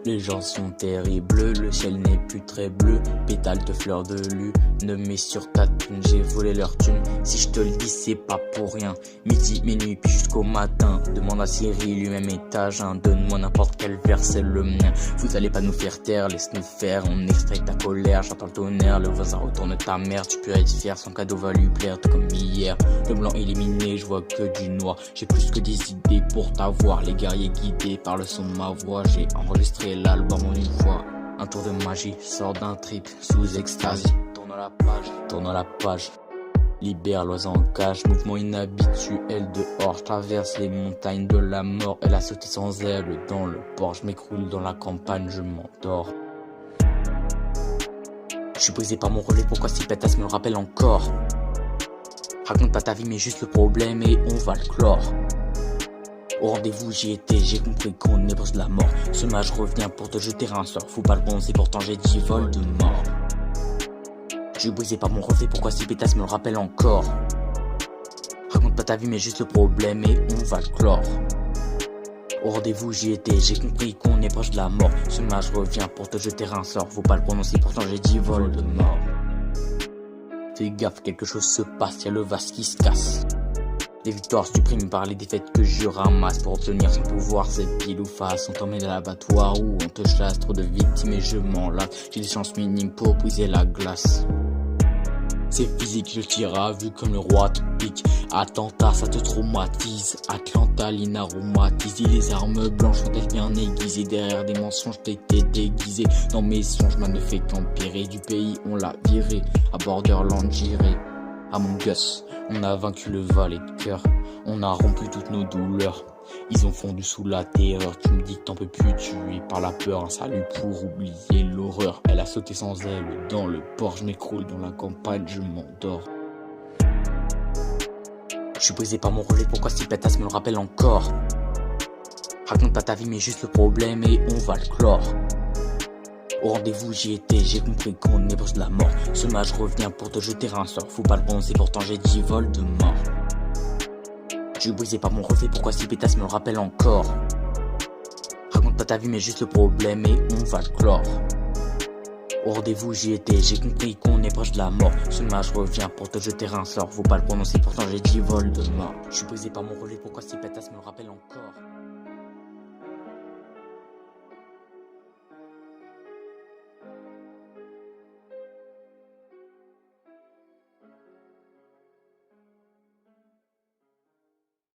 Les gens sont terribles, le ciel n'est plus très bleu. Pétales de fleurs de lune, sur ta thune, j'ai volé leur thune. Si je te le dis, c'est pas pour rien. Midi, minuit, puis jusqu'au matin. Demande à Siri, lui-même est à jeun. Donne-moi n'importe quel vers, c'est le mien. Vous allez pas nous faire taire, laisse-nous faire. On extrait ta colère, j'entends le tonnerre. Le voisin retourne ta mère, tu peux être fier. Son cadeau va lui plaire, tout comme hier. Le blanc éliminé, je vois que du noir. J'ai plus que des idées pour t'avoir. Les guerriers guidés par le son de ma voix. J'ai enregistré l'album en une fois. Un tour de magie, sort d'un trip sous extasie. Tourne la page. Libère l'oiseau en cage, mouvement inhabituel dehors. Je traverse les montagnes de la mort. Elle a sauté sans aile dans le port. Je m'écroule dans la campagne, je m'endors. Je suis brisé par mon relais, pourquoi si pétasse me le rappelle encore. Raconte pas ta vie mais juste le problème et on va le clore. Au rendez-vous j'y étais, j'ai compris qu'on est proche de la mort. Ce match revient pour te jeter un sort. Faut pas le prononcer, pourtant j'ai 10 vols de mort. Je suis brisé par mon reflet, pourquoi si pétasse me le rappelle encore. Raconte pas ta vie mais juste le problème et on va le clore. Au rendez-vous j'y étais, j'ai compris qu'on est proche de la mort. Ce match revient pour te jeter un sort. Faut pas le prononcer, pourtant j'ai 10 vols de mort. Fais gaffe, quelque chose se passe, y'a le vase qui se casse. Les victoires suppriment par les défaites que je ramasse. Pour obtenir son pouvoir, c'est pile ou face. On t'emmène à l'abattoir où on te chasse. Trop de victimes et je m'en lasse. J'ai des chances minimes pour briser la glace. C'est physique, je tire à vue comme le roi te pique. Attentat, ça te traumatise. Atlanta, l'inaromatise. Les armes blanches sont-elles bien aiguisées? Derrière des mensonges, t'étais déguisé. Dans mes songes, man ne fait qu'empirer. Du pays, on l'a viré. À Borderland, j'irai. Among Us, on a vaincu le valet de cœur. On a rompu toutes nos douleurs. Ils ont fondu sous la terreur. Tu me dis que t'en peux plus, tuer par la peur. Un salut pour oublier l'horreur. Elle a sauté sans aile dans le port. Je m'écroule dans la campagne, je m'endors. Je suis brisé par mon relais, pourquoi si pétasse me le rappelle encore. Raconte pas ta vie mais juste le problème et on va le clore. Au rendez-vous j'y étais, j'ai compris qu'on est proche de la mort. Ce match revient pour te jeter un sort. Faut pas le prononcer, pourtant j'ai 10 vols de mort. Je suis brisé par mon reflet, pourquoi si pétasse me le rappelle encore. Raconte pas ta vie mais juste le problème et on va le clore. Au rendez-vous j'y étais, j'ai compris qu'on est proche de la mort. Ce match revient pour te jeter un sort. Faut pas le prononcer, pourtant j'ai 10 vols de mort. Je suis brisé par mon relais, pourquoi si pétasse me le rappelle encore.